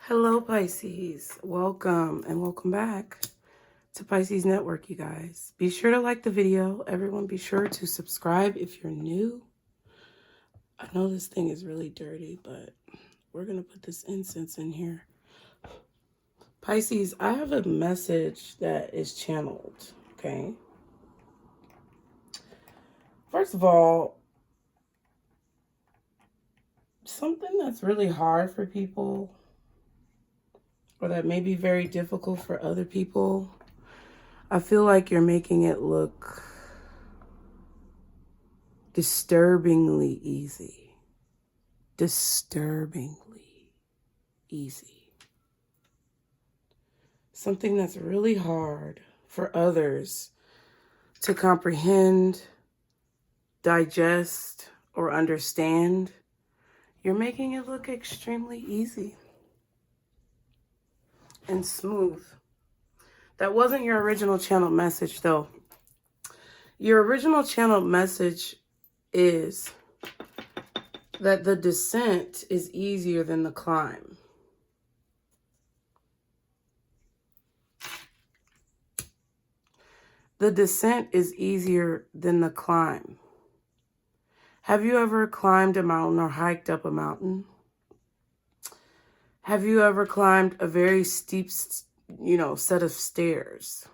Hello, Pisces. Welcome and welcome back to Pisces Network, you guys. Be sure to like the video. Everyone, be sure to subscribe if you're new. I know this thing is really dirty, but we're going to put this incense in here. Pisces, I have a message that is channeled, okay? First of all, something that's really hard for people or that may be very difficult for other people, I feel like you're making it look disturbingly easy. Disturbingly easy. Something that's really hard for others to comprehend, digest, or understand. You're making it look extremely easy and smooth. That wasn't your original channel message, though. Your original channel message is that the descent is easier than the climb. The descent is easier than the climb. Have you ever climbed a mountain or hiked up a mountain? Have you ever climbed a very steep, set of stairs?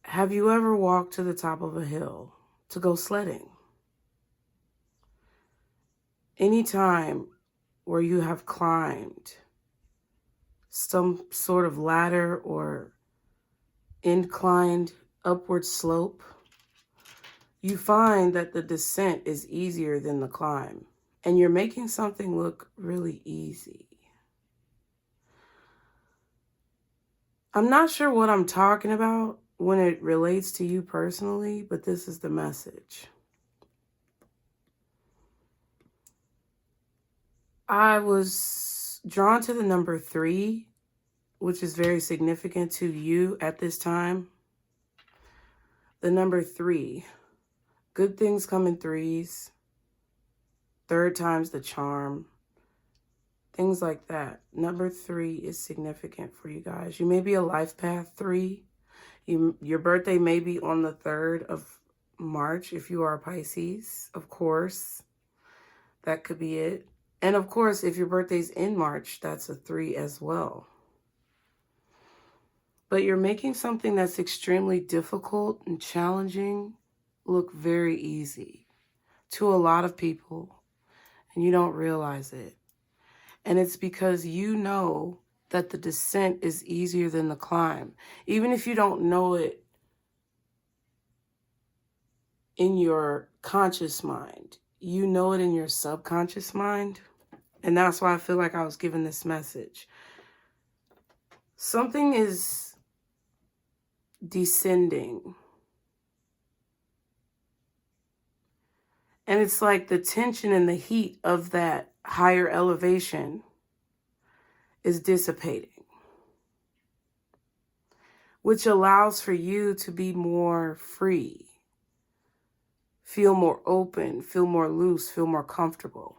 Have you ever walked to the top of a hill to go sledding? Any time where you have climbed some sort of ladder or inclined upward slope, you find that the descent is easier than the climb, and you're making something look really easy. I'm not sure what I'm talking about when it relates to you personally, but this is the message. I was drawn to the number 3, which is very significant to you at this time. The number 3. Good things come in threes. Third time's the charm. Things like that. Number 3 is significant for you guys. You may be a life path 3. Your birthday may be on the 3rd of March if you are a Pisces, of course. That could be it. And of course, if your birthday's in March, that's a 3 as well. But you're making something that's extremely difficult and challenging look very easy to a lot of people, and you don't realize it. And it's because you know that the descent is easier than the climb. Even if you don't know it in your conscious mind, you know it in your subconscious mind. And that's why I feel like I was given this message. Something is descending. And it's like the tension and the heat of that higher elevation is dissipating, which allows for you to be more free, feel more open, feel more loose, feel more comfortable.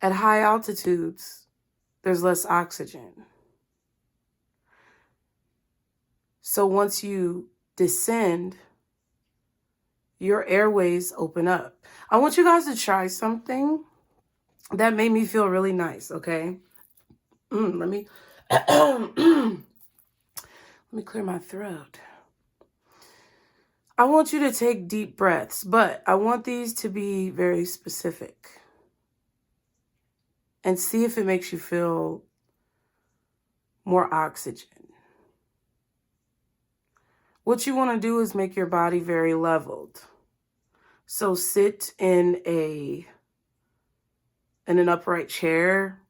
At high altitudes, there's less oxygen. So once you descend, your airways open up. I want you guys to try something that made me feel really nice, okay? Let me clear my throat. I want you to take deep breaths, but I want these to be very specific. And see if it makes you feel more oxygen. What you want to do is make your body very leveled. So sit in an upright chair,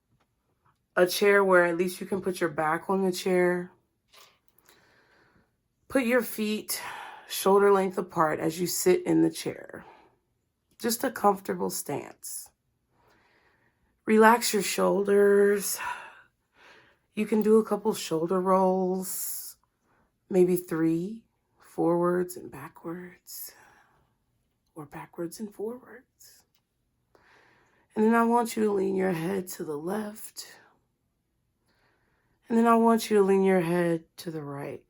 a chair where at least you can put your back on the chair. Put your feet shoulder length apart as you sit in the chair. Just a comfortable stance. Relax your shoulders. You can do a couple shoulder rolls, maybe 3, forwards and backwards. or backwards and forwards. And then I want you to lean your head to the left. And then I want you to lean your head to the right.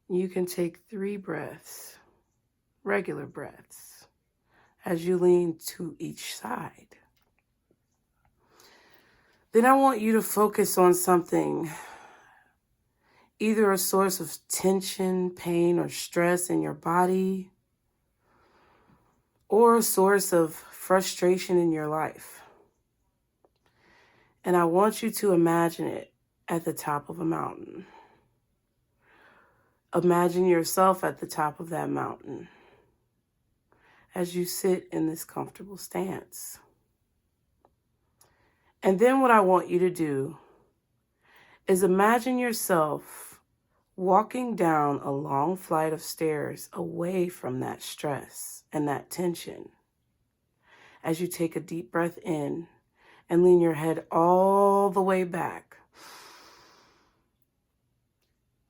You can take 3 breaths, regular breaths, as you lean to each side. Then I want you to focus on something, either a source of tension, pain, or stress in your body, or a source of frustration in your life. And I want you to imagine it at the top of a mountain. Imagine yourself at the top of that mountain as you sit in this comfortable stance. And then what I want you to do is imagine yourself walking down a long flight of stairs away from that stress and that tension as you take a deep breath in and lean your head all the way back.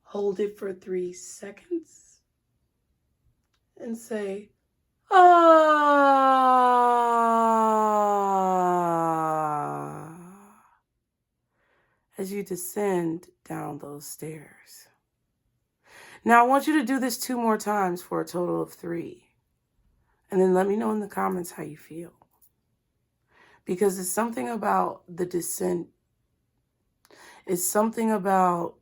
Hold it for 3 seconds and say, ah, as you descend down those stairs. Now I want you to do this 2 more times for a total of 3. And then let me know in the comments how you feel. Because it's something about the descent. It's something about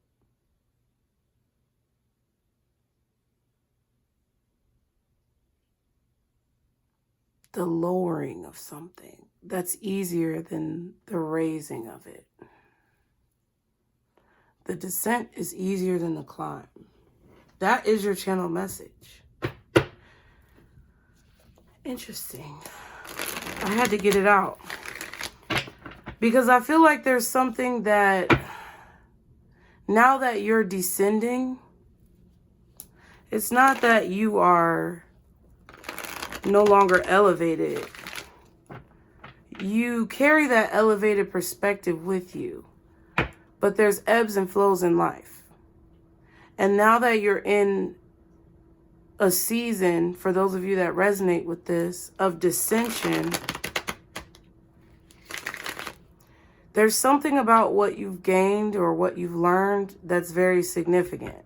the lowering of something that's easier than the raising of it. The descent is easier than the climb. That is your channel message. Interesting. I had to get it out. Because I feel like there's something that, now that you're descending, it's not that you are no longer elevated. You carry that elevated perspective with you. But there's ebbs and flows in life. And now that you're in a season, for those of you that resonate with this, of dissension, there's something about what you've gained or what you've learned that's very significant.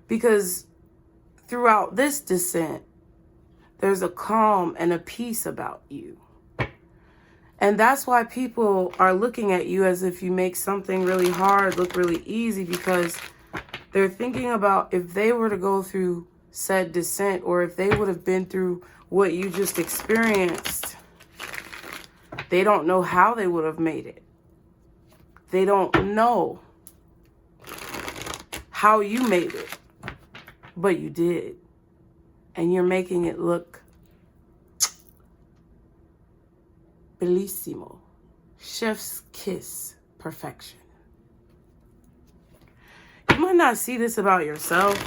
Because throughout this descent, there's a calm and a peace about you. And that's why people are looking at you as if you make something really hard look really easy, because they're thinking about if they were to go through said descent, or if they would have been through what you just experienced, they don't know how they would have made it. They don't know how you made it, but you did. And you're making it look bellissimo. Chef's kiss perfection. You might not see this about yourself,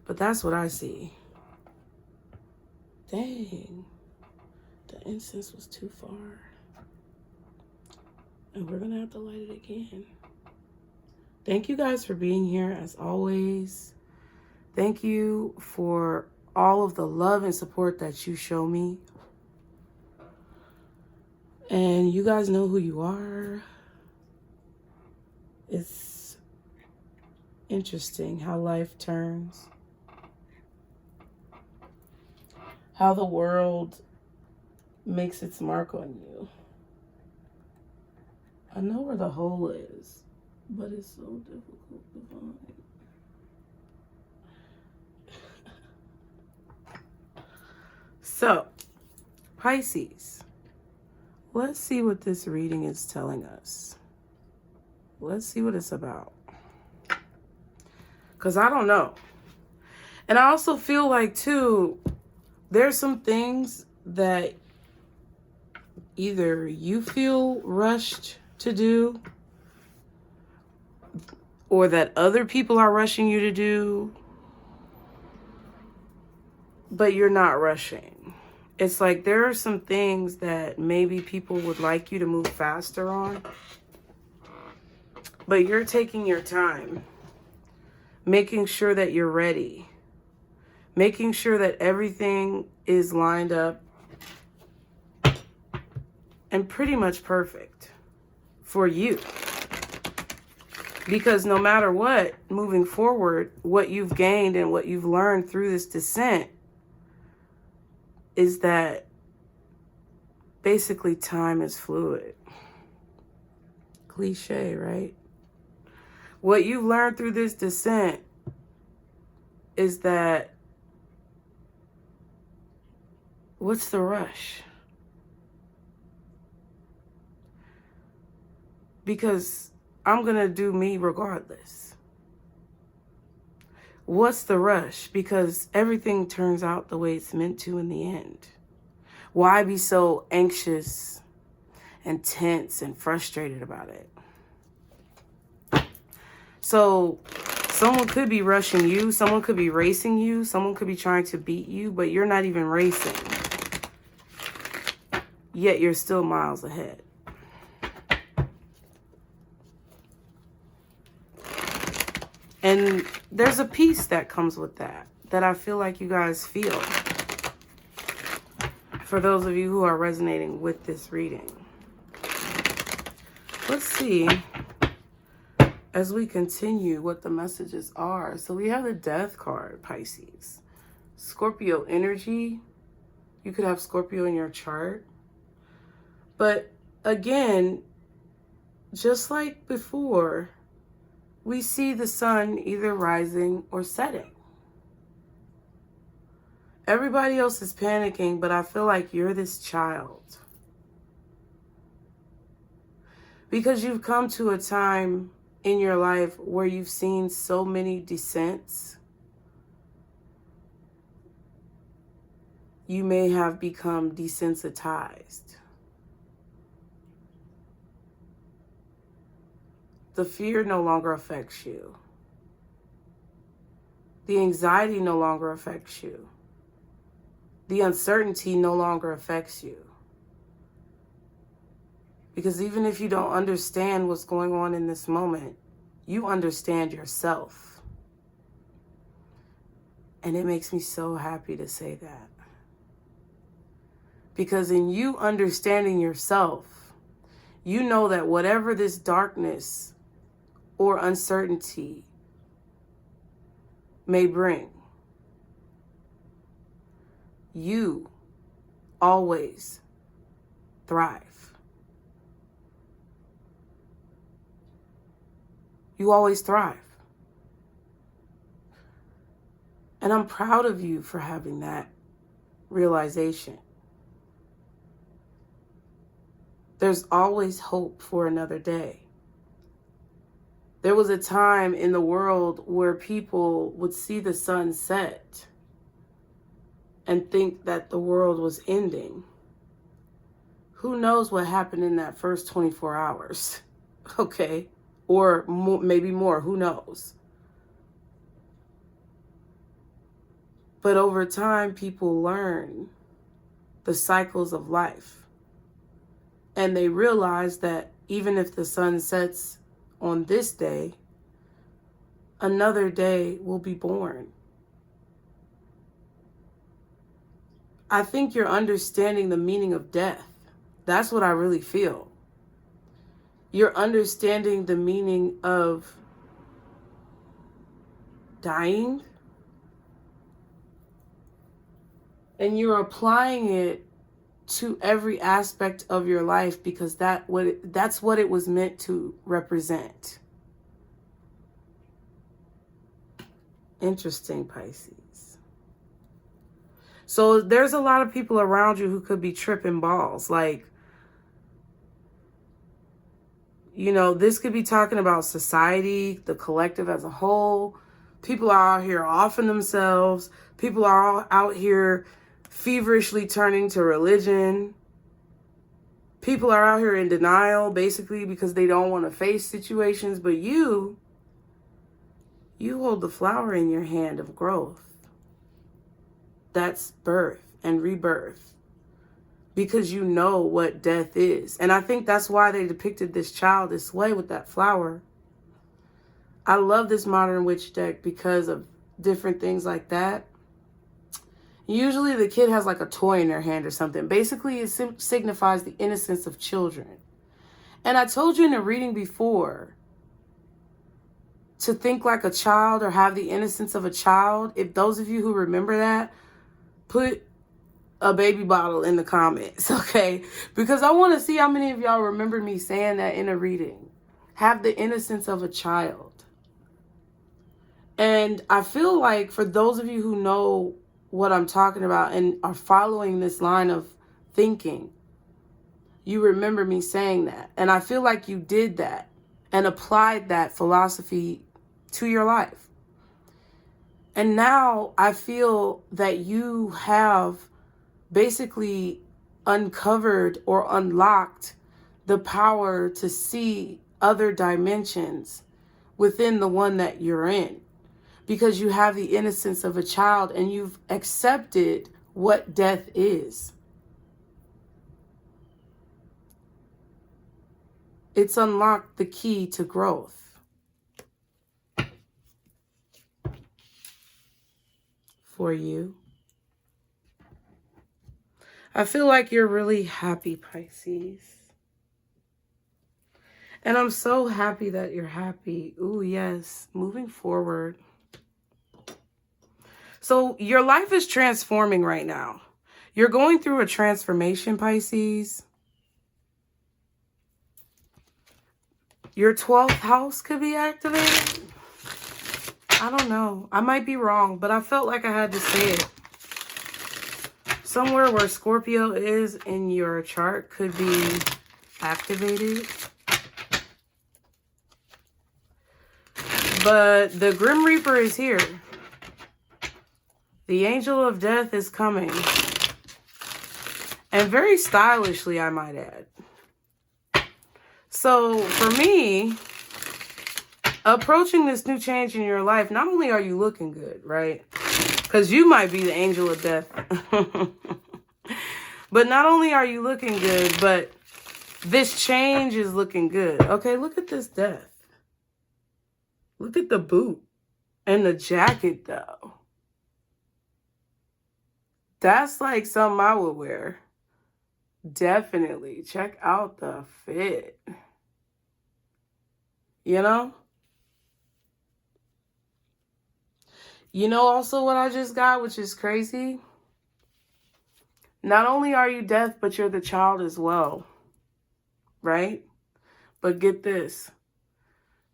but that's what I see. Dang. The incense was too far. And we're going to have to light it again. Thank you guys for being here as always. Thank you for all of the love and support that you show me. And you guys know who you are. It's interesting how life turns. How the world makes its mark on you. I know where the hole is, but it's so difficult to find. So, Pisces, let's see what this reading is telling us. Let's see what it's about. Because I don't know. And I also feel like, too, there's some things that either you feel rushed to do, or that other people are rushing you to do, but you're not rushing. It's like there are some things that maybe people would like you to move faster on, but you're taking your time, making sure that you're ready, Making sure that everything is lined up and pretty much perfect for you. Because no matter what, moving forward, what you've gained and what you've learned through this descent is that basically time is fluid. Cliche, right? What you've learned through this descent is that what's the rush? Because I'm going to do me regardless. What's the rush? Because everything turns out the way it's meant to in the end. Why be so anxious and tense and frustrated about it? So someone could be rushing you, someone could be racing you, someone could be trying to beat you, but you're not even racing. Yet you're still miles ahead. And there's a peace that comes with that I feel like you guys feel. For those of you who are resonating with this reading. Let's see, as we continue, what the messages are. So we have the Death card, Pisces. Scorpio energy. You could have Scorpio in your chart. But again, just like before, we see the sun either rising or setting. Everybody else is panicking, but I feel like you're this child. Because you've come to a time in your life where you've seen so many descents. You may have become desensitized. The fear no longer affects you. The anxiety no longer affects you. The uncertainty no longer affects you. Because even if you don't understand what's going on in this moment, you understand yourself. And it makes me so happy to say that. Because in you understanding yourself, you know that whatever this darkness or uncertainty may bring, you always thrive. You always thrive. And I'm proud of you for having that realization. There's always hope for another day. There was a time in the world where people would see the sun set and think that the world was ending. Who knows what happened in that first 24 hours, okay? Or maybe more, who knows? But over time, people learn the cycles of life. And they realize that even if the sun sets on this day, another day will be born. I think you're understanding the meaning of death. That's what I really feel. You're understanding the meaning of dying, and you're applying it to every aspect of your life because that's what it was meant to represent. Interesting, Pisces. So there's a lot of people around you who could be tripping balls. Like, you know, this could be talking about society, the collective as a whole. People are out here offing themselves. People are all out here feverishly turning to religion. People are out here in denial, basically, because they don't want to face situations. But you hold the flower in your hand of growth. That's birth and rebirth. Because you know what death is. And I think that's why they depicted this child this way with that flower. I love this Modern Witch deck because of different things like that. Usually the kid has like a toy in their hand or something. Basically, it signifies the innocence of children. And I told you in the reading before to think like a child or have the innocence of a child. If those of you who remember that, put a baby bottle in the comments, okay? Because I want to see how many of y'all remember me saying that in a reading. Have the innocence of a child. And I feel like for those of you who know what I'm talking about and are following this line of thinking, you remember me saying that. And I feel like you did that and applied that philosophy to your life. And now I feel that you have basically uncovered or unlocked the power to see other dimensions within the one that you're in, because you have the innocence of a child and you've accepted what death is. It's unlocked the key to growth for you. I feel like you're really happy, Pisces. And I'm so happy that you're happy. Ooh, yes. Moving forward. So your life is transforming right now. You're going through a transformation, Pisces. Your 12th house could be activated. I don't know. I might be wrong, but I felt like I had to say it. Somewhere where Scorpio is in your chart could be activated. But the Grim Reaper is here. The Angel of Death is coming. And very stylishly, I might add. So for me, approaching this new change in your life, not only are you looking good, right? Because you might be the angel of death. But not only are you looking good, but this change is looking good. Okay, look at this death. Look at the boot and the jacket, though. That's like something I would wear. Definitely. Check out the fit. You know? You know also what I just got, which is crazy? Not only are you death, but you're the child as well. Right? But get this.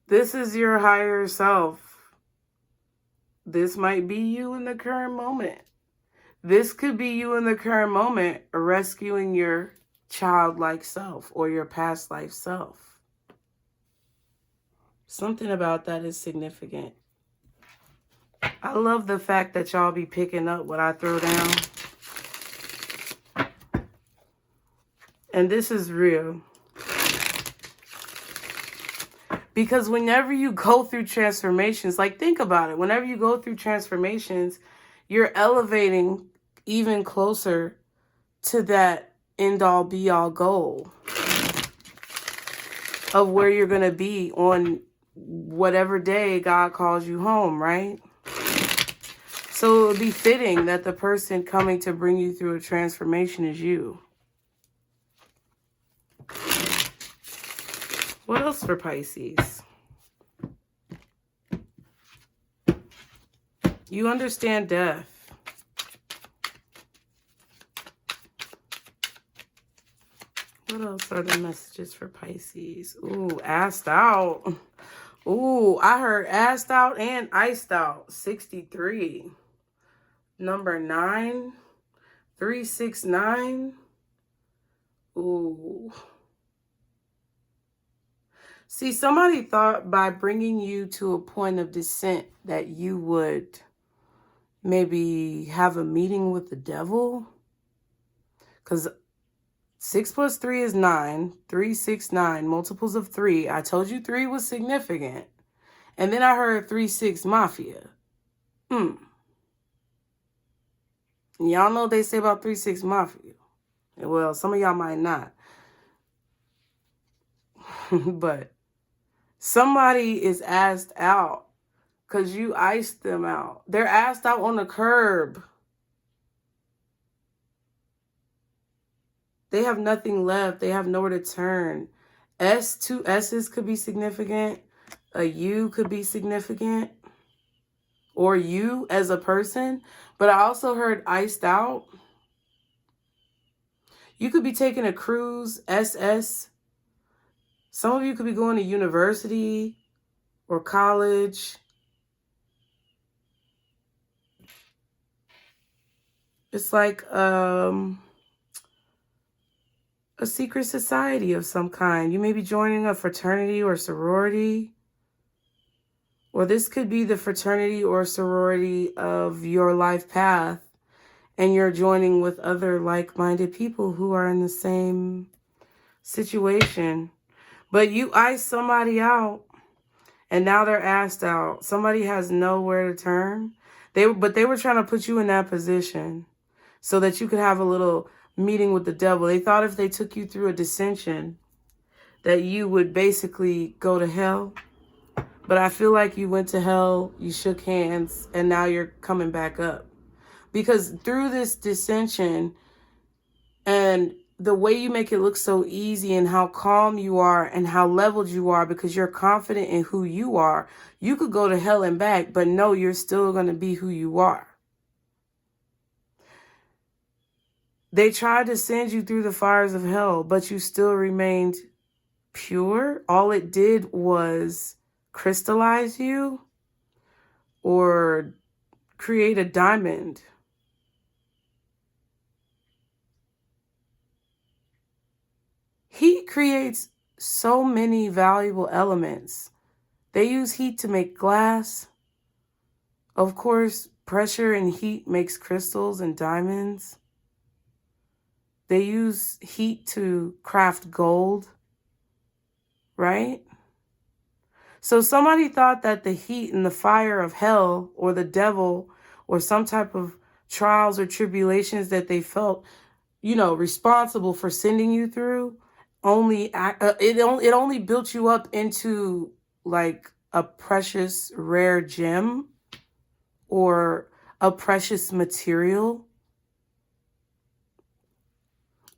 This is your higher self. This might be you in the current moment. This could be you in the current moment rescuing your childlike self or your past life self. Something about that is significant. I love the fact that y'all be picking up what I throw down. And this is real. Because whenever you go through transformations, like think about it. Whenever you go through transformations, you're elevating even closer to that end-all be-all goal of where you're going to be on whatever day God calls you home, right? So it would be fitting that the person coming to bring you through a transformation is you. What else for Pisces? You understand death. What else are the messages for Pisces? Ooh, asked out. Ooh, I heard asked out and iced out. 63. Number 9. 369. Ooh. See, somebody thought by bringing you to a point of descent that you would maybe have a meeting with the devil. Because 6 plus 3 is 9. 3, 6, 9. Multiples of 3. I told you 3 was significant. And then I heard 3, 6 mafia. Y'all know what they say about 3, 6 mafia. Well, some of y'all might not. But somebody is asked out because you iced them out. They're asked out on the curb. They have nothing left. They have nowhere to turn. Two S's could be significant. A U could be significant. Or you as a person. But I also heard iced out. You could be taking a cruise, SS. Some of you could be going to university or college. It's like a secret society of some kind. You may be joining a fraternity or sorority. Or this could be the fraternity or sorority of your life path. And you're joining with other like-minded people who are in the same situation. But you iced somebody out. And now they're asked out. Somebody has nowhere to turn. But they were trying to put you in that position so that you could have a little meeting with the devil. They thought if they took you through a dissension that you would basically go to hell. But I feel like you went to hell, you shook hands, and now you're coming back up. Because through this dissension and the way you make it look so easy and how calm you are and how leveled you are because you're confident in who you are, you could go to hell and back, but no, you're still going to be who you are. They tried to send you through the fires of hell, but you still remained pure. All it did was crystallize you or create a diamond. Heat creates so many valuable elements. They use heat to make glass. Of course, pressure and heat makes crystals and diamonds. They use heat to craft gold, right? So somebody thought that the heat and the fire of hell or the devil or some type of trials or tribulations that they felt, responsible for sending you through, it only built you up into like a precious rare gem or a precious material.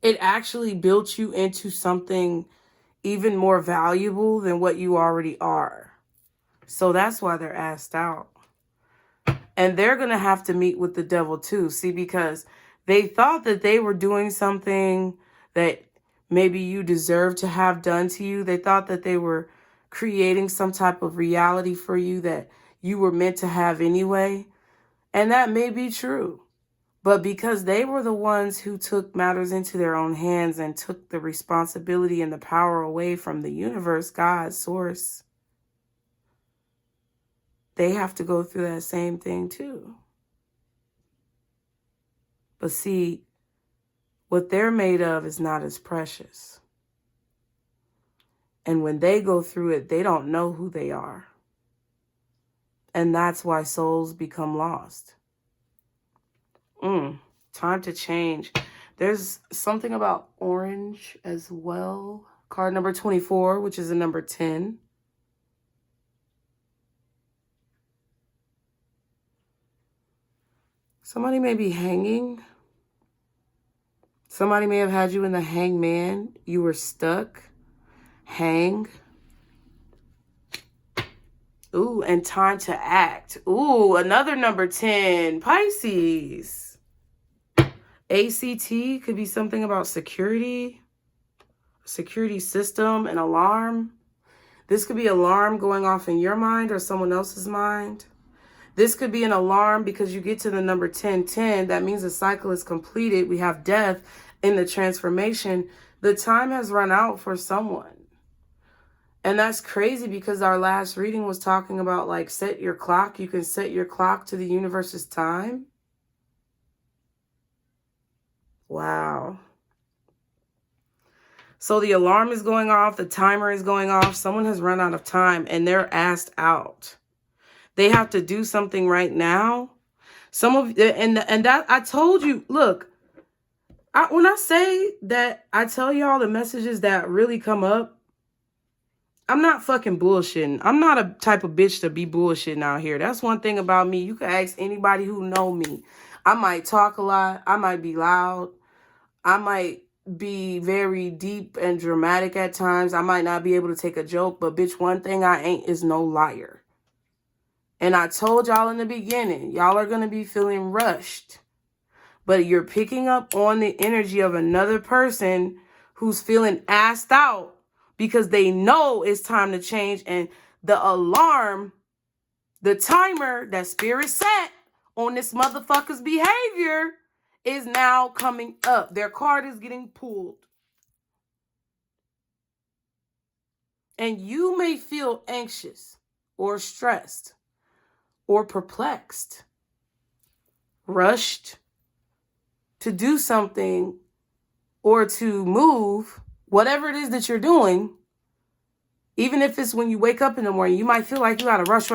It actually built you into something even more valuable than what you already are. So that's why they're asked out. And they're going to have to meet with the devil too. See, because they thought that they were doing something that maybe you deserve to have done to you. They thought that they were creating some type of reality for you that you were meant to have anyway. And that may be true. But because they were the ones who took matters into their own hands and took the responsibility and the power away from the universe, God, source, they have to go through that same thing too. But see, what they're made of is not as precious. And when they go through it, they don't know who they are. And that's why souls become lost. Time to change. There's something about orange as well. Card number 24, which is the number 10. Somebody may be hanging. Somebody may have had you in the hangman. You were stuck. Hang. Ooh, and time to act. Ooh, another number 10. Pisces. ACT could be something about security system, an alarm. This could be an alarm going off in your mind or someone else's mind. This could be an alarm because you get to the number 1010. That means the cycle is completed. We have death in the transformation. The time has run out for someone. And that's crazy because our last reading was talking about like set your clock. You can set your clock to the universe's time. Wow. So the alarm is going off. The timer is going off. Someone has run out of time and they're asked out. They have to do something right now. And that I told you, look, when I say that I tell y'all the messages that really come up, I'm not fucking bullshitting. I'm not a type of bitch to be bullshitting out here. That's one thing about me. You can ask anybody who know me. I might talk a lot. I might be loud. I might be very deep and dramatic at times. I might not be able to take a joke, but bitch, one thing I ain't is no liar. And I told y'all in the beginning, y'all are going to be feeling rushed. But you're picking up on the energy of another person who's feeling assed out because they know it's time to change. And the alarm, the timer that spirit set on this motherfucker's behavior is now coming up. Their card is getting pulled. And you may feel anxious or stressed or perplexed, rushed to do something or to move, whatever it is that you're doing. Even if it's when you wake up in the morning, you might feel like you gotta rush.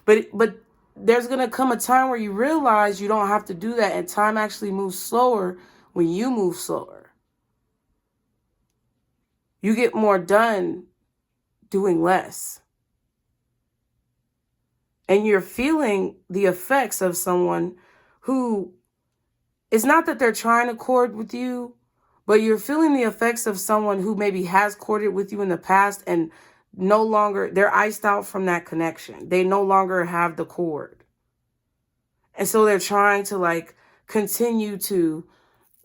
But there's gonna come a time where you realize you don't have to do that, and time actually moves slower when you move slower. You get more done doing less. And you're feeling the effects of someone who, it's not that they're trying to court with you, but you're feeling the effects of someone who maybe has courted with you in the past and no longer, they're iced out from that connection. They no longer have the cord. And so they're trying to like continue to,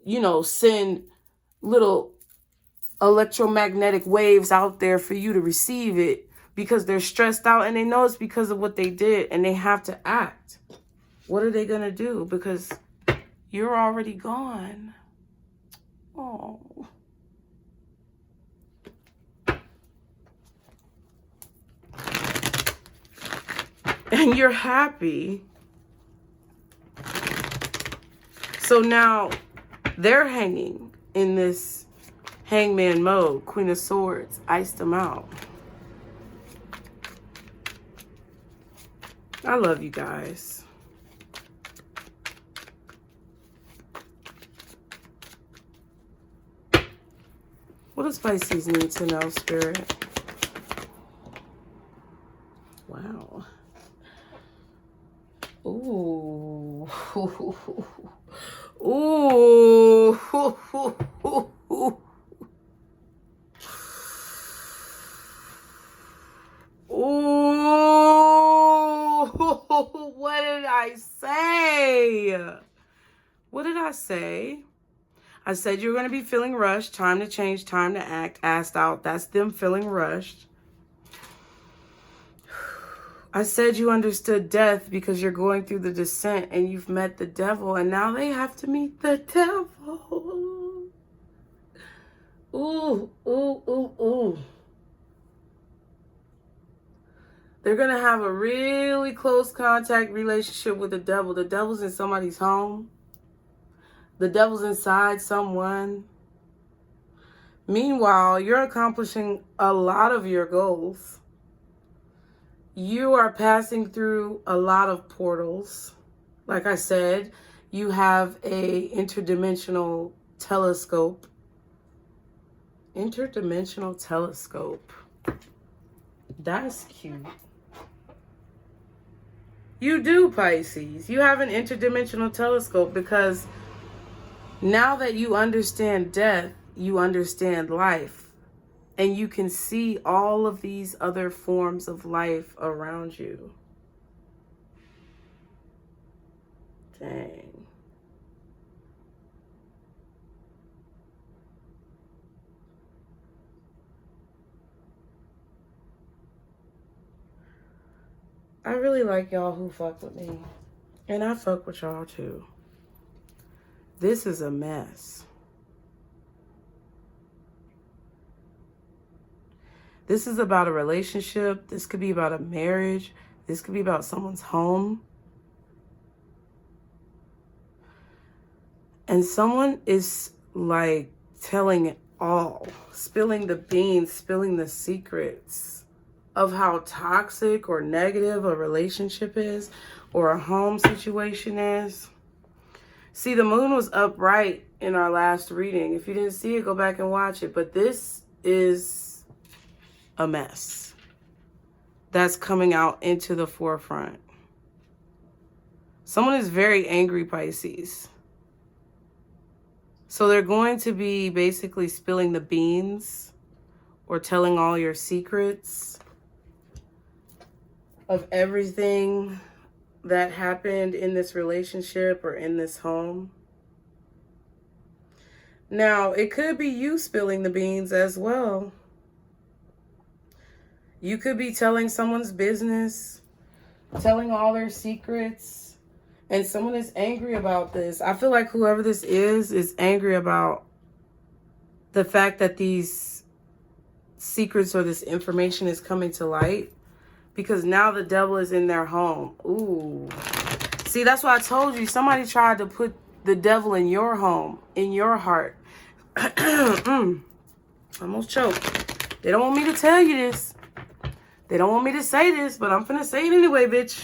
you know, send little electromagnetic waves out there for you to receive it because they're stressed out and they know it's because of what they did and they have to act. What are they going to do? Because you're already gone. Oh. And you're happy. So now they're hanging in this hangman mode. Queen of Swords iced them out. I love you guys. What does Pisces need to know, Spirit? Wow. Ooh. Ooh. Ooh. What did I say? What did I say? I said you're going to be feeling rushed. Time to change, time to act, asked out. That's them feeling rushed. I said you understood death because you're going through the descent and you've met the devil and now they have to meet the devil. Ooh, ooh, ooh, ooh. They're going to have a really close contact relationship with the devil. The devil's in somebody's home. The devil's inside someone. Meanwhile, you're accomplishing a lot of your goals. You are passing through a lot of portals. Like I said, you have a interdimensional telescope. Interdimensional telescope. That's cute. You do, Pisces. You have an interdimensional telescope because now that you understand death, you understand life. And you can see all of these other forms of life around you. Dang. I really like y'all who fuck with me. And I fuck with y'all too. This is a mess. This is about a relationship. This could be about a marriage. This could be about someone's home. And someone is like telling it all, spilling the beans, spilling the secrets of how toxic or negative a relationship is or a home situation is. See, the moon was upright in our last reading. If you didn't see it, go back and watch it. But this is a mess that's coming out into the forefront. Someone is very angry, Pisces. So they're going to be basically spilling the beans or telling all your secrets of everything that happened in this relationship or in this home. Now, it could be you spilling the beans as well. You could be telling someone's business, telling all their secrets, and someone is angry about this. I feel like whoever this is angry about the fact that these secrets or this information is coming to light, because now the devil is in their home. Ooh. See, that's why I told you, somebody tried to put the devil in your home, in your heart. Almost choked. They don't want me to tell you this. They don't want me to say this, but I'm finna say it anyway, bitch.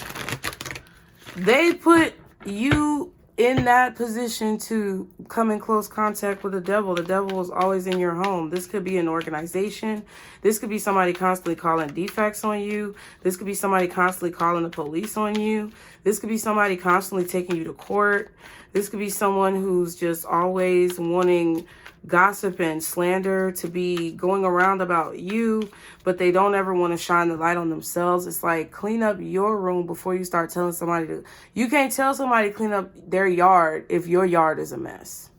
They put you in that position to come in close contact with the devil. The devil is always in your home. This could be an organization. This could be somebody constantly calling defects on you. This could be somebody constantly calling the police on you. This could be somebody constantly taking you to court. This could be someone who's just always wanting gossip and slander to be going around about you, but they don't ever want to shine the light on themselves. It's like, clean up your room before you start telling somebody to. You can't tell somebody to clean up their yard if your yard is a mess,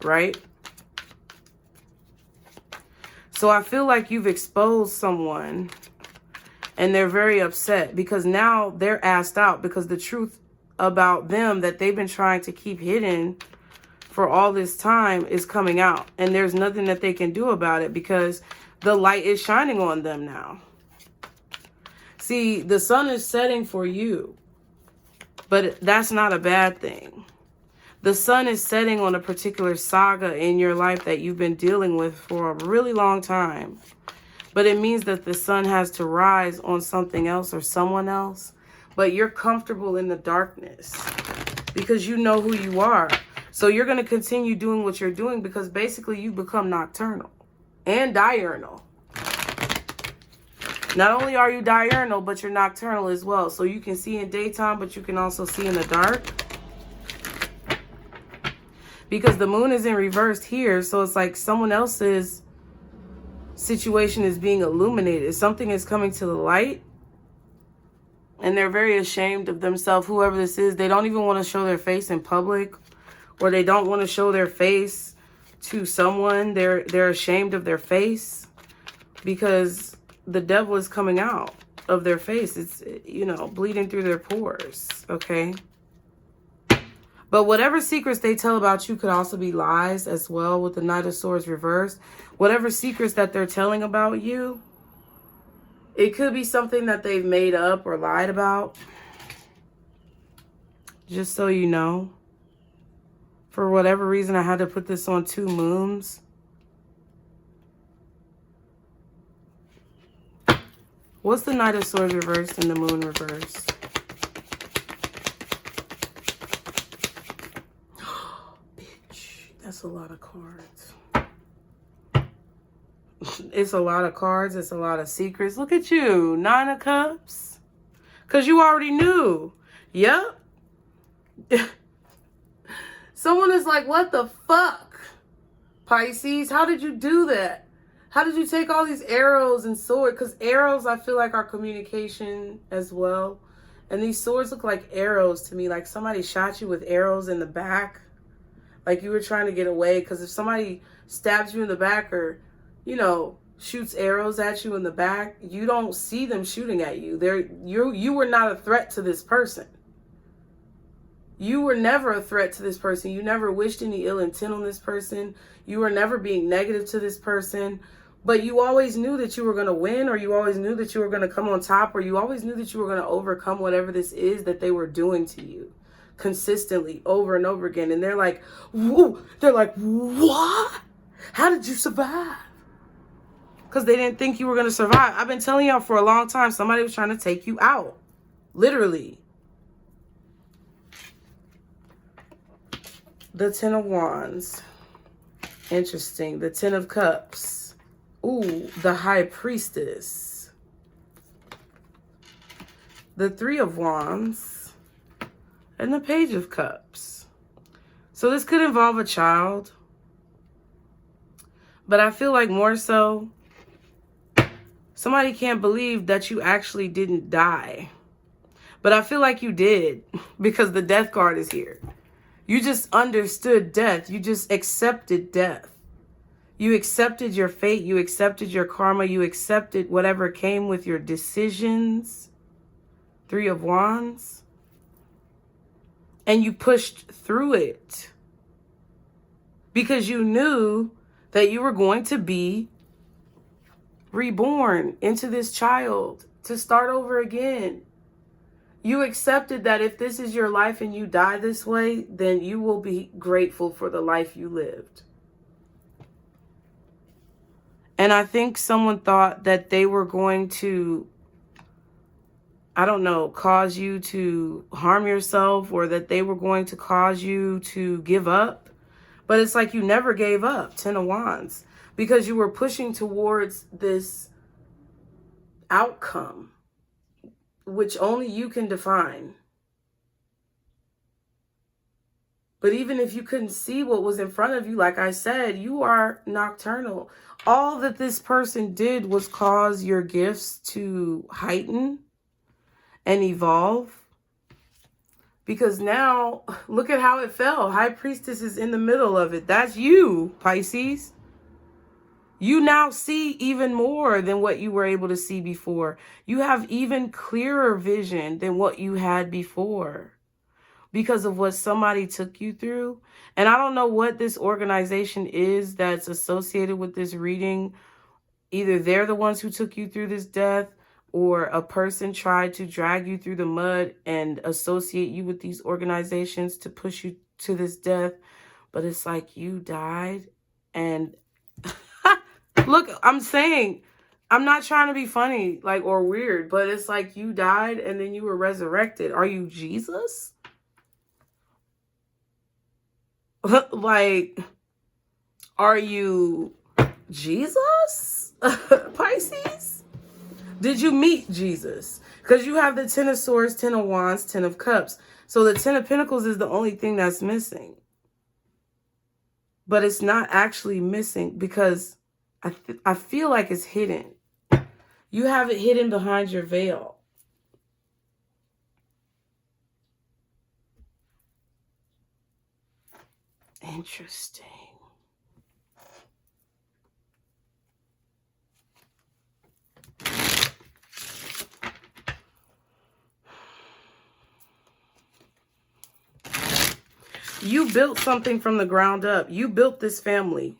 right? So I feel like you've exposed someone and they're very upset because now they're asked out, because the truth about them that they've been trying to keep hidden for all this time is coming out, and there's nothing that they can do about it because the light is shining on them now. See, the sun is setting for you, but that's not a bad thing. The sun is setting on a particular saga in your life that you've been dealing with for a really long time, but it means that the sun has to rise on something else or someone else, but you're comfortable in the darkness because you know who you are. So you're going to continue doing what you're doing because basically you become nocturnal and diurnal. Not only are you diurnal, but you're nocturnal as well. So you can see in daytime, but you can also see in the dark. Because the moon is in reverse here. So it's like someone else's situation is being illuminated. Something is coming to the light. And they're very ashamed of themselves. Whoever this is, they don't even want to show their face in public. Or they don't want to show their face to someone. They're ashamed of their face because the devil is coming out of their face. It's, you know, bleeding through their pores, okay? But whatever secrets they tell about you could also be lies as well with the Knight of Swords reversed. Whatever secrets that they're telling about you, it could be something that they've made up or lied about. Just so you know. For whatever reason, I had to put this on 2 moons. What's the Knight of Swords reversed and the moon reversed? Bitch, that's a lot of cards. It's a lot of cards. It's a lot of secrets. Look at you, 9 of Cups. Because you already knew. Yep. Someone is like, what the fuck, Pisces? How did you do that? How did you take all these arrows and swords? Because arrows, I feel like, are communication as well. And these swords look like arrows to me. Like somebody shot you with arrows in the back. Like you were trying to get away. Because if somebody stabs you in the back or, you know, shoots arrows at you in the back, you don't see them shooting at you. You were not a threat to this person. You were never a threat to this person. You never wished any ill intent on this person. You were never being negative to this person. But you always knew that you were going to win, or you always knew that you were going to come on top, or you always knew that you were going to overcome whatever this is that they were doing to you consistently over and over again. And they're like, whoa, they're like, what? How did you survive? Because they didn't think you were going to survive. I've been telling y'all for a long time, somebody was trying to take you out. Literally. The 10 of Wands. Interesting. The 10 of Cups. Ooh, the High Priestess. The 3 of Wands. And the Page of Cups. So this could involve a child. But I feel like more so, somebody can't believe that you actually didn't die. But I feel like you did, because the death card is here. You just understood death. You just accepted death. You accepted your fate. You accepted your karma. You accepted whatever came with your decisions. 3 of Wands. And you pushed through it. Because you knew that you were going to be reborn into this child to start over again. You accepted that if this is your life and you die this way, then you will be grateful for the life you lived. And I think someone thought that they were going to, I don't know, cause you to harm yourself, or that they were going to cause you to give up. But it's like you never gave up, 10 of Wands, because you were pushing towards this outcome, which only you can define. But even if you couldn't see what was in front of you, like I said, you are nocturnal. All that this person did was cause your gifts to heighten and evolve. Because now, look at how it fell. High Priestess is in the middle of it. That's you, Pisces. You now see even more than what you were able to see before. You have even clearer vision than what you had before, because of what somebody took you through. And I don't know what this organization is that's associated with this reading. Either they're the ones who took you through this death, or a person tried to drag you through the mud and associate you with these organizations to push you to this death. But it's like you died. And look, I'm saying, I'm not trying to be funny, like, or weird, but it's like you died and then you were resurrected. Are you Jesus? Like, are you Jesus? Pisces? Did you meet Jesus? Because you have the 10 of Swords, 10 of Wands, 10 of Cups. So the 10 of Pentacles is the only thing that's missing. But it's not actually missing, because I feel like it's hidden. You have it hidden behind your veil. Interesting. You built something from the ground up. You built this family.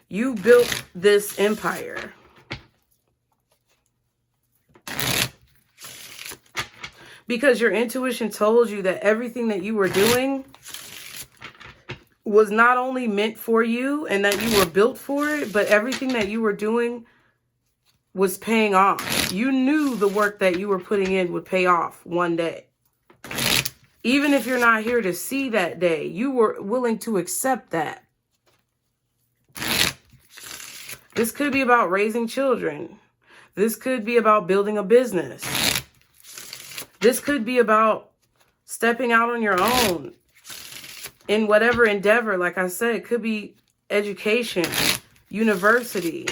You built this empire. Because your intuition told you that everything that you were doing was not only meant for you and that you were built for it, but everything that you were doing was paying off. You knew the work that you were putting in would pay off one day. Even if you're not here to see that day, you were willing to accept that. This could be about raising children. This could be about building a business. This could be about stepping out on your own in whatever endeavor. Like I said, it could be education, university.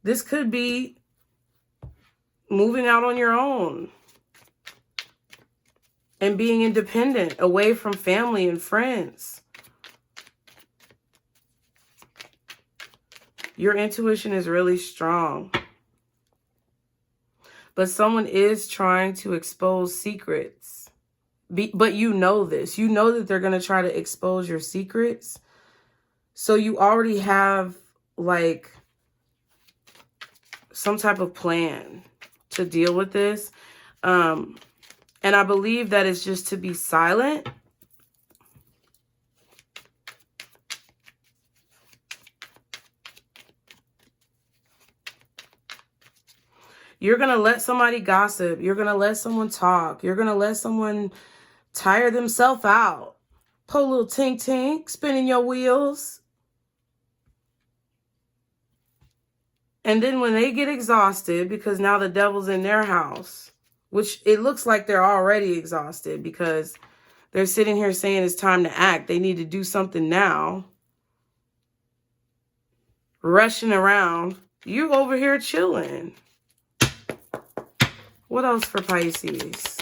This could be moving out on your own and being independent, away from family and friends. Your intuition is really strong. But someone is trying to expose secrets. But you know this. You know that they're going to try to expose your secrets. So you already have, like, some type of plan to deal with this. And I believe that it's just to be silent. You're going to let somebody gossip. You're going to let someone talk. You're going to let someone tire themselves out. Pull a little tink tink, spinning your wheels. And then when they get exhausted, because now the devil's in their house, which it looks like they're already exhausted, because They're sitting here saying it's time to act. They need to do something now. Rushing around. You over here chilling. What else for Pisces?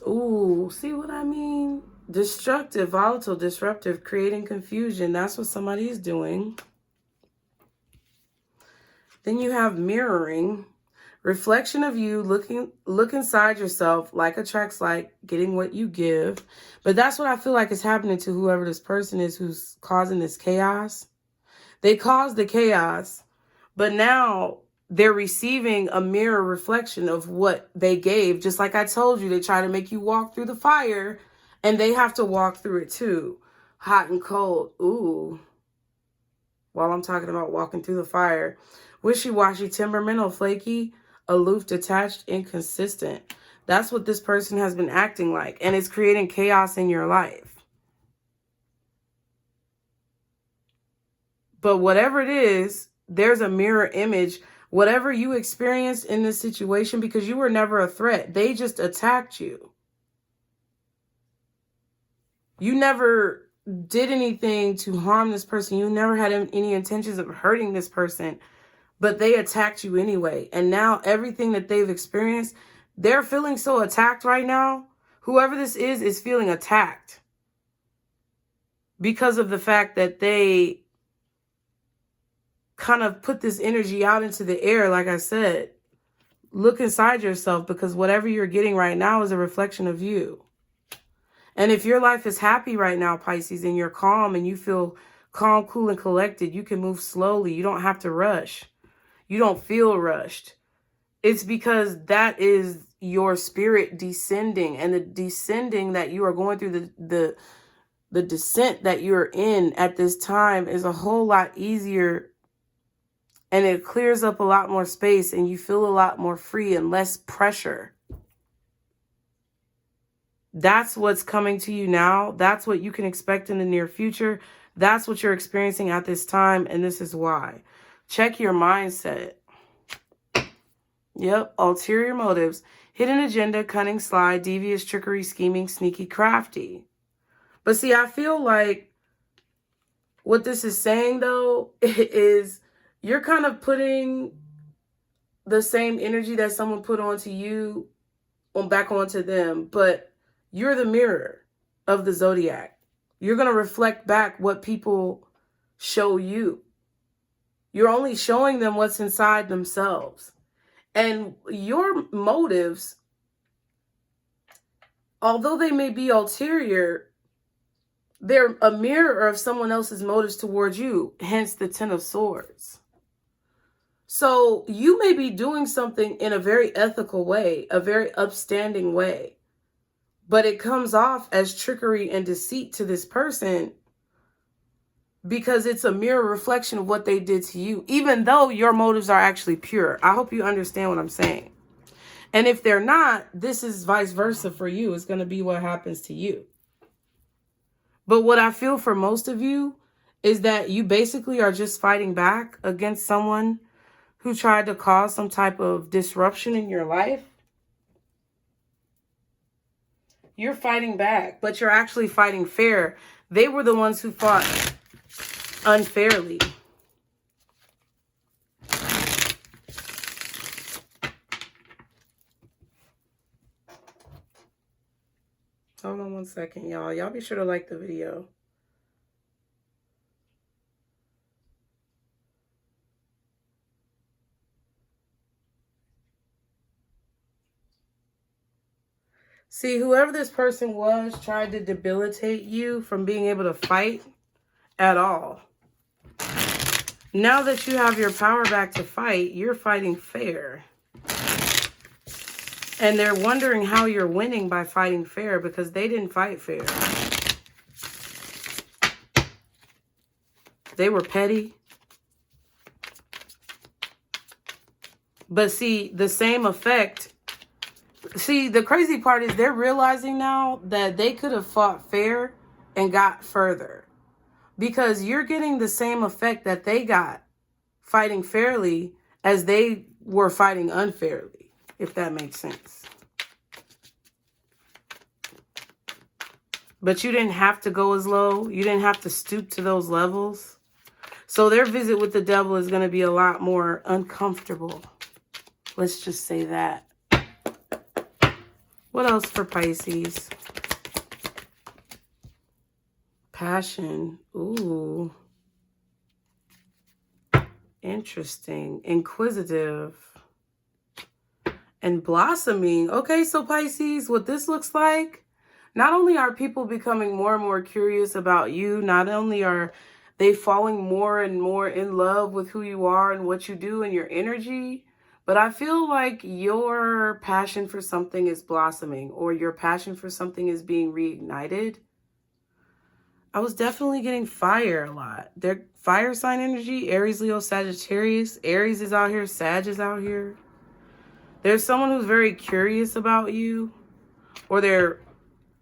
Ooh, see what I mean? Destructive, volatile, disruptive, creating confusion. That's what somebody is doing. Then you have mirroring. Reflection of you, look inside yourself, like attracts like, getting what you give. But that's what I feel like is happening to whoever this person is who's causing this chaos. They caused the chaos, but now they're receiving a mirror reflection of what they gave. Just like I told you, they try to make you walk through the fire, and they have to walk through it too. Hot and cold. Ooh. While I'm talking about walking through the fire. Wishy-washy, temperamental, flaky, aloof, detached, inconsistent. That's what this person has been acting like. And it's creating chaos in your life. But whatever it is, there's a mirror image. Whatever you experienced in this situation, because you were never a threat. They just attacked you. You never did anything to harm this person. You never had any intentions of hurting this person. But they attacked you anyway. And now everything that they've experienced, they're feeling so attacked right now. Whoever this is feeling attacked. Because of the fact that they kind of put this energy out into the air, like I said. Look inside yourself, because whatever you're getting right now is a reflection of you. And if your life is happy right now, Pisces, and you're calm and you feel calm, cool, and collected, you can move slowly. You don't have to rush. You don't feel rushed. It's because that is your spirit descending, and the descending that you are going through, the descent that you're in at this time is a whole lot easier, and it clears up a lot more space, and you feel a lot more free and less pressure. That's what's coming to you now. That's what you can expect in the near future. That's what you're experiencing at this time, and this is why. Check your mindset. Yep, ulterior motives, hidden agenda, cunning, sly, devious, trickery, scheming, sneaky, crafty. But see, I feel like what this is saying, though, is you're kind of putting the same energy that someone put onto you back onto them, but you're the mirror of the zodiac. You're going to reflect back what people show you. You're only showing them what's inside themselves. And your motives, although they may be ulterior, they're a mirror of someone else's motives towards you, hence the Ten of Swords. So you may be doing something in a very ethical way, a very upstanding way, but it comes off as trickery and deceit to this person because it's a mirror reflection of what they did to you, even though your motives are actually pure. I hope you understand what I'm saying. And if they're not, this is vice versa for you. It's going to be what happens to you. But what I feel for most of you is that you basically are just fighting back against someone who tried to cause some type of disruption in your life. You're fighting back, but you're actually fighting fair. They were the ones who fought unfairly. Hold on one second, y'all. Y'all be sure to like the video. See, whoever this person was tried to debilitate you from being able to fight at all. Now that you have your power back to fight, you're fighting fair. And they're wondering how you're winning by fighting fair because they didn't fight fair. They were petty. But see, the same effect. See, the crazy part is they're realizing now that they could have fought fair and got further. Because you're getting the same effect that they got fighting fairly as they were fighting unfairly, if that makes sense. But you didn't have to go as low. You didn't have to stoop to those levels. So their visit with the devil is going to be a lot more uncomfortable. Let's just say that. What else for Pisces? Passion. Ooh. Interesting. Inquisitive. And blossoming. Okay, so Pisces, what this looks like, not only are people becoming more and more curious about you, not only are they falling more and more in love with who you are and what you do and your energy, but I feel like your passion for something is blossoming, or your passion for something is being reignited. I was definitely getting fire a lot. They're fire sign energy, Aries, Leo, Sagittarius. Aries is out here, Sag is out here. There's someone who's very curious about you, or they're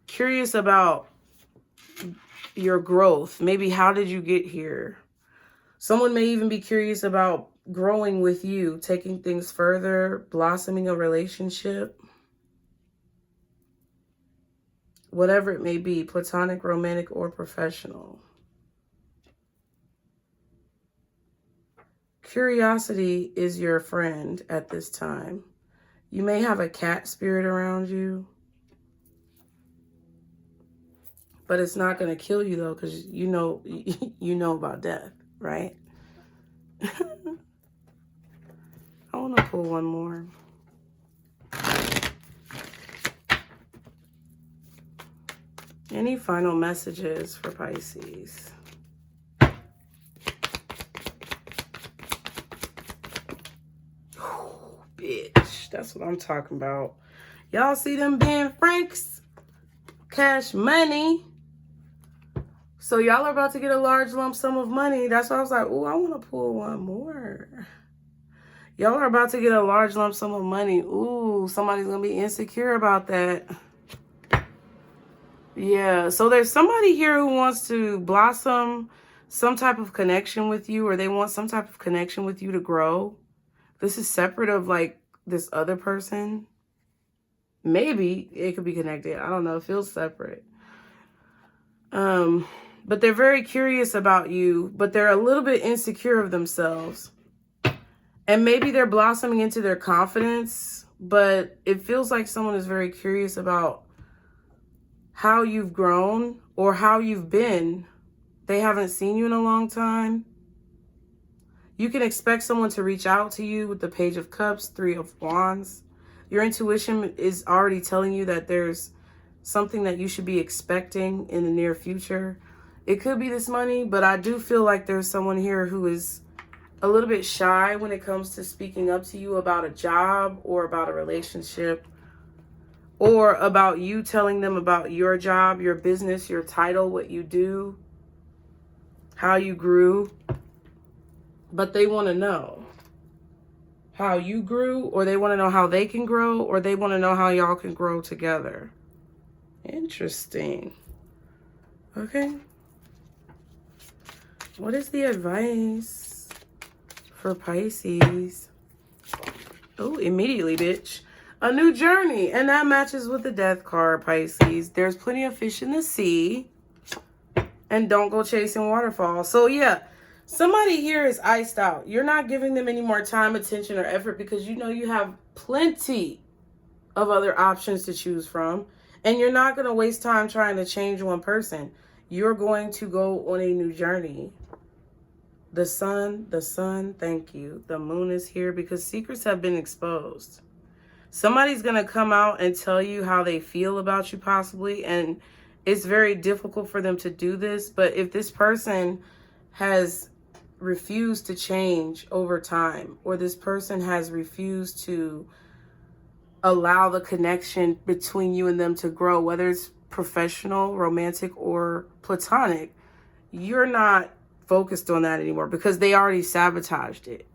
curious about your growth. Maybe how did you get here? Someone may even be curious about growing with you, taking things further, blossoming a relationship. Whatever it may be, platonic, romantic, or professional. Curiosity is your friend at this time. You may have a cat spirit around you, but it's not going to kill you though, because you know about death, right? I want to pull one more. Any final messages for Pisces? Oh, bitch, that's what I'm talking about. Y'all see them Ben Franks? Cash money. So y'all are about to get a large lump sum of money. That's why I was like, oh, I want to pull one more. Y'all are about to get a large lump sum of money. Ooh, somebody's going to be insecure about that. Yeah, so there's somebody here who wants to blossom some type of connection with you, or they want some type of connection with you to grow. This is separate of like this other person. Maybe it could be connected. I don't know. It feels separate. But they're very curious about you, but they're a little bit insecure of themselves. And maybe they're blossoming into their confidence, but it feels like someone is very curious about how you've grown or how you've been. They haven't seen you in a long time. You can expect someone to reach out to you with the Page of Cups, Three of Wands. Your intuition is already telling you that there's something that you should be expecting in the near future. It could be this money, but I do feel like there's someone here who is a little bit shy when it comes to speaking up to you about a job or about a relationship, or about you telling them about your job, your business, your title, what you do, how you grew. But they want to know how you grew, or they want to know how they can grow, or they want to know how y'all can grow together. Interesting. Okay. What is the advice for Pisces? Oh, immediately, bitch. A new journey. And that matches with the Death card, Pisces. There's plenty of fish in the sea. And don't go chasing waterfalls. So, yeah. Somebody here is iced out. You're not giving them any more time, attention, or effort because you know you have plenty of other options to choose from. And you're not going to waste time trying to change one person. You're going to go on a new journey. The sun, thank you. The moon is here because secrets have been exposed. Somebody's going to come out and tell you how they feel about you possibly. And it's very difficult for them to do this. But if this person has refused to change over time, or this person has refused to allow the connection between you and them to grow, whether it's professional, romantic, or platonic, you're not focused on that anymore because they already sabotaged it.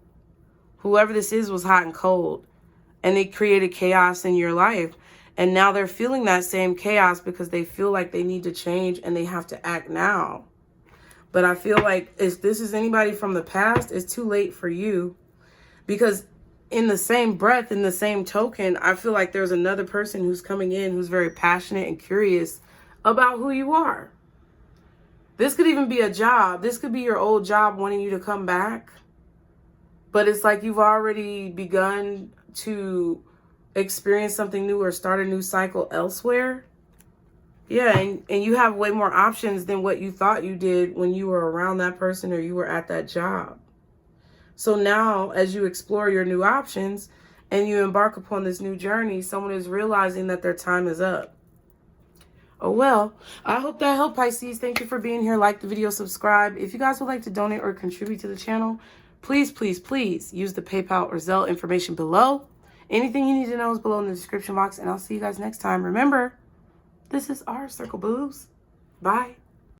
Whoever this is was hot and cold, and they created chaos in your life. And now they're feeling that same chaos because they feel like they need to change and they have to act now. But I feel like if this is anybody from the past, it's too late for you, because in the same breath, in the same token, I feel like there's another person who's coming in who's very passionate and curious about who you are. This could even be a job. This could be your old job wanting you to come back. But it's like you've already begun to experience something new or start a new cycle elsewhere. Yeah, and you have way more options than what you thought you did when you were around that person or you were at that job. So now, as you explore your new options and you embark upon this new journey, someone is realizing that their time is up. Oh, well, I hope that helped, Pisces. Thank you for being here. Like the video, subscribe. If you guys would like to donate or contribute to the channel, please, please, please use the PayPal or Zelle information below. Anything you need to know is below in the description box, and I'll see you guys next time. Remember, this is our circle, boos. Bye.